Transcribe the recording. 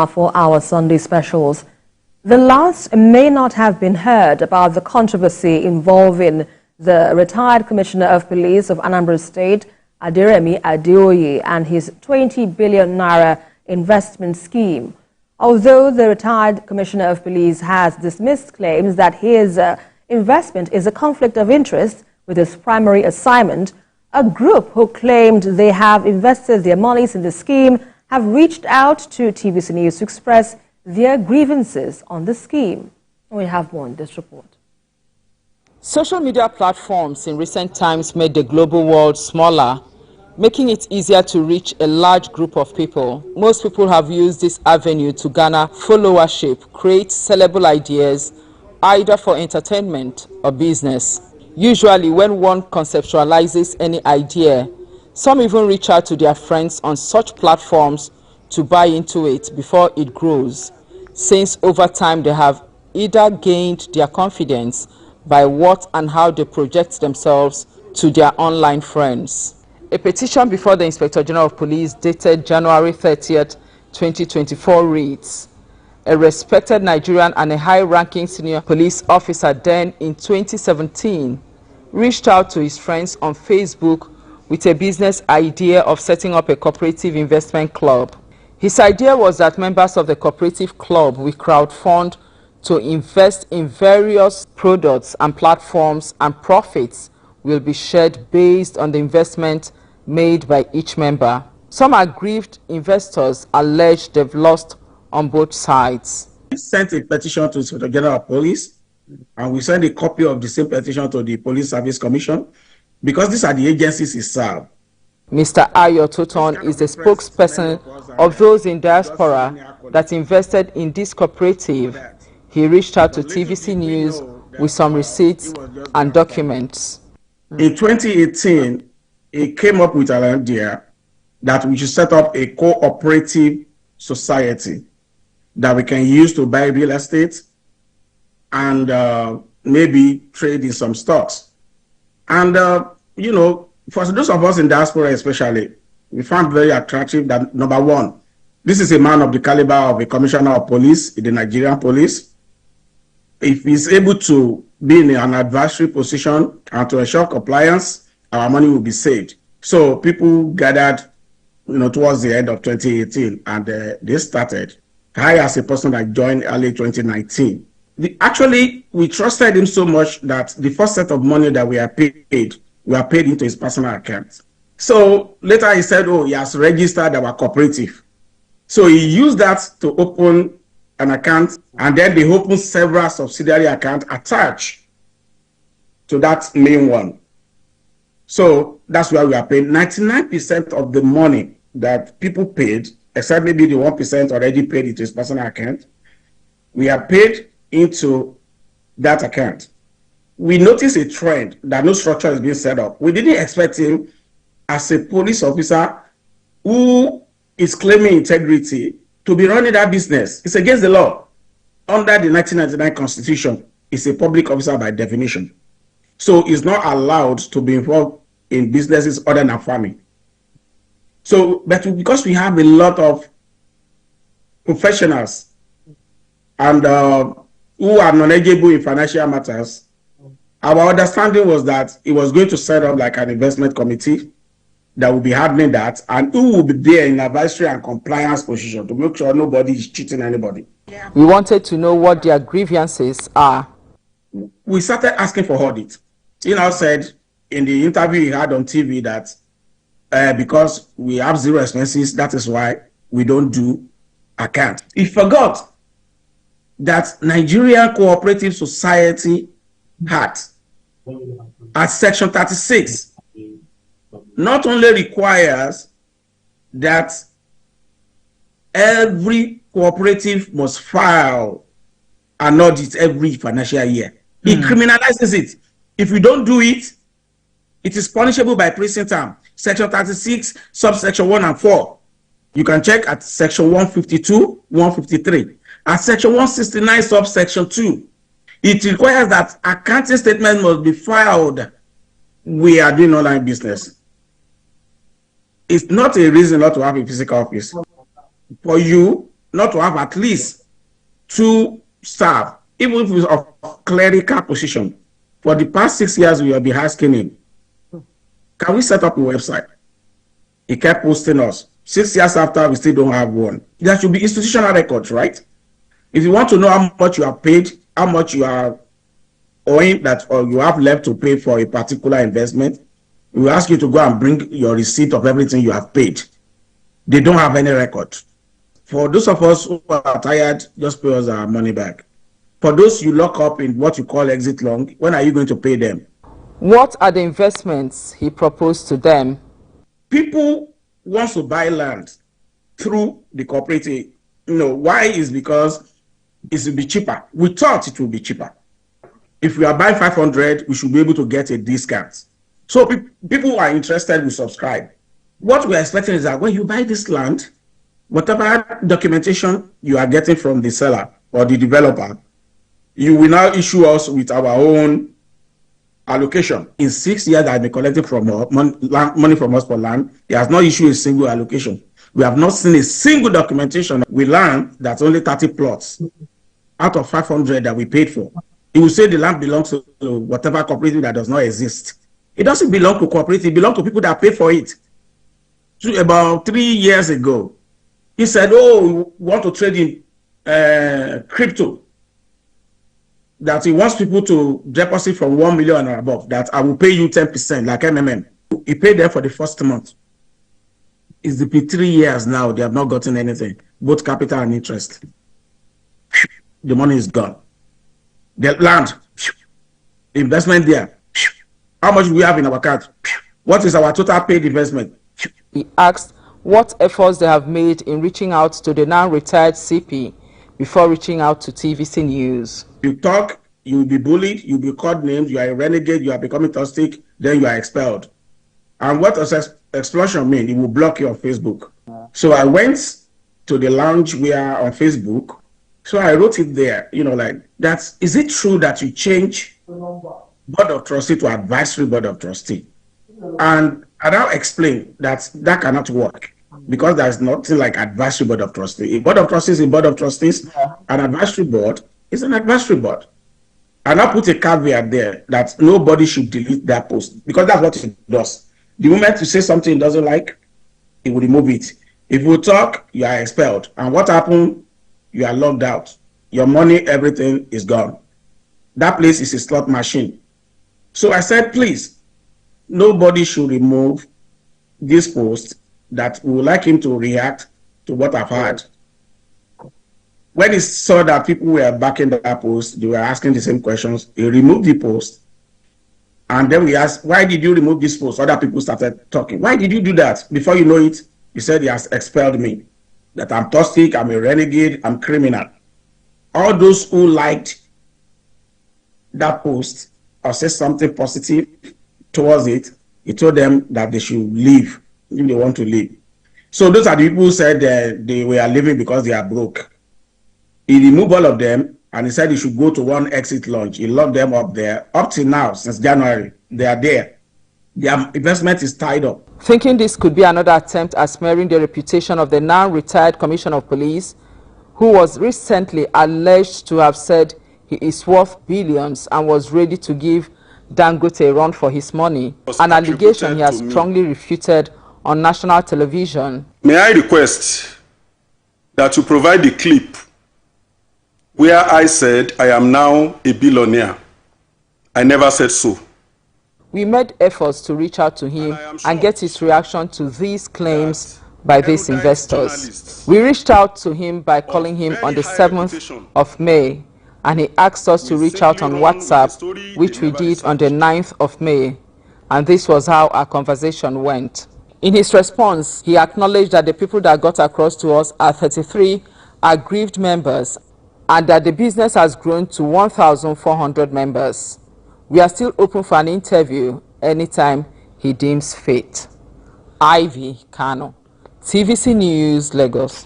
For our Sunday specials. The last may not have been heard about the controversy involving the retired Commissioner of Police of Anambra State, Aderemi Adeoye, and his 20 billion naira investment scheme. Although the retired Commissioner of Police has dismissed claims that his investment is a conflict of interest with his primary assignment, a group who claimed they have invested their monies in the scheme have reached out to TVC News to express their grievances on the scheme. We have more in this report. Social media platforms in recent times made the global world smaller, making it easier to reach a large group of people. Most people have used this avenue to garner followership, create sellable ideas, either for entertainment or business. Usually, when one conceptualizes any idea, some even reach out to their friends on such platforms to buy into it before it grows, since over time they have either gained their confidence by what and how they project themselves to their online friends. A petition before the Inspector General of Police dated January 30th, 2024 reads, a respected Nigerian and a high-ranking senior police officer then in 2017 reached out to his friends on Facebook with a business idea of setting up a cooperative investment club. His idea was that members of the cooperative club will crowdfund to invest in various products and platforms, and profits will be shared based on the investment made by each member. Some aggrieved investors allege they've lost on both sides. We sent a petition to the Inspector General of Police, and we sent a copy of the same petition to the Police Service Commission, because these are the agencies he served. Mr. Ayo Toton is the spokesperson of those in diaspora that invested in this cooperative. He reached out to TVC News with some receipts and documents. In 2018, he came up with an idea that we should set up a cooperative society that we can use to buy real estate and maybe trade in some stocks. And, you know, for those of us in diaspora especially, we found very attractive that, number one, this is a man of the caliber of a commissioner of police in the Nigerian police. If he's able to be in an advisory position and to ensure compliance, our money will be saved. So people gathered, you know, towards the end of 2018, and they started. I, as a person that joined early 2019, actually, we trusted him so much that the first set of money that we are paid into his personal account. So later he said, oh, he has registered our cooperative. So he used that to open an account, and then they opened several subsidiary accounts attached to that main one. So that's why we are paying 99% of the money that people paid, except maybe the 1% already paid into his personal account. We are paid into that account. We noticed a trend that no structure is being set up. We didn't expect him, as a police officer who is claiming integrity, to be running that business. It's against the law. Under the 1999 Constitution, he's a public officer by definition. So he's not allowed to be involved in businesses other than farming. So, but because we have a lot of professionals and who are knowledgeable in financial matters, our understanding was that he was going to set up like an investment committee that will be handling that, and who will be there in advisory and compliance position to make sure nobody is cheating anybody. We wanted to know what their grievances are. We started asking for audit. He now said in the interview he had on TV that because we have zero expenses, that is why we don't do account. He forgot that Nigerian Cooperative Society Act at section 36 not only requires that every cooperative must file an audit every financial year. It criminalizes it. If you don't do it, it is punishable by prison term. Section 36, subsection 1 and 4. You can check at section 152, 153. At section 169, subsection 2, it requires that accounting statement must be filed. We are doing online business. It's not a reason not to have a physical office. For you not to have at least 2 staff, even if it's of clerical position. For the past 6 years, we have been asking him, can we set up a website? He kept posting us. 6 years after, we still don't have one. There should be institutional records, right? If you want to know how much you are paid, how much you are owing that or you have left to pay for a particular investment, we will ask you to go and bring your receipt of everything you have paid. They don't have any record. For those of us who are tired, just pay us our money back. For those you lock up in what you call exit loan, when are you going to pay them? What are the investments he proposed to them? People want to buy land through the cooperative. Why is because it will be cheaper. We thought it would be cheaper. If we are buying 500, we should be able to get a discount. So people who are interested will subscribe. What we are expecting is that when you buy this land, whatever documentation you are getting from the seller or the developer, you will now issue us with our own allocation. In 6 years that I've been collecting from money from us for land, he has not issued a single allocation. We have not seen a single documentation. We learned that only 30 plots out of 500 that we paid for. He will say the land belongs to whatever cooperative that does not exist. It doesn't belong to cooperative, it belongs to people that pay for it. So about 3 years ago, he said, oh, we want to trade in crypto. That he wants people to deposit from 1 million and above, that I will pay you 10% like MMM. He paid them for the first month. It's been 3 years now, they have not gotten anything, both capital and interest. The money is gone. The land, the investment there. How much do we have in our account? What is our total paid investment? He asked what efforts they have made in reaching out to the now retired CP before reaching out to TVC News. You talk, you will be bullied, you will be called names, you are a renegade, you are becoming toxic, then you are expelled. And what does expulsion mean? It will block you on Facebook. So I went to the lounge where on Facebook. So I wrote it there, is it true that you change board of trustee to advisory board of trustee? And I now explain that cannot work because there's nothing like advisory board of trustee. A board of trustees is a board of trustees, an advisory board is an advisory board. And I put a caveat there that nobody should delete that post because that's what it does. The moment you say something it doesn't like, it will remove it. If you talk, you are expelled. And what happened? You are locked out. Your money, everything is gone. That place is a slot machine. So I said, please, nobody should remove this post that we would like him to react to what I've heard. When he saw that people were backing that post, they were asking the same questions, he removed the post. And then we asked, why did you remove this post? Other people started talking. Why did you do that? Before you know it, he said he has expelled me. That I'm toxic, I'm a renegade, I'm criminal. All those who liked that post or said something positive towards it, he told them that they should leave if they want to leave. So those are the people who said they were leaving because they are broke. He removed all of them and he said he should go to one exit launch. He locked them up there. Up till now, since January, they are there. Their investment is tied up. Thinking this could be another attempt at smearing the reputation of the now retired Commissioner of Police, who was recently alleged to have said he is worth billions and was ready to give Dangote a run for his money, an allegation he has strongly refuted on national television. May I request that you provide the clip where I said I am now a billionaire. I never said so. We made efforts to reach out to him and get his reaction to these claims by these investors. We reached out to him by calling him on the 7th of May, and he asked us to reach out on WhatsApp, which we did on the 9th of May, and this was how our conversation went. In his response, he acknowledged that the people that got across to us are 33 aggrieved members and that the business has grown to 1,400 members. We are still open for an interview anytime he deems fit. Ivy Kano, TVC News, Lagos.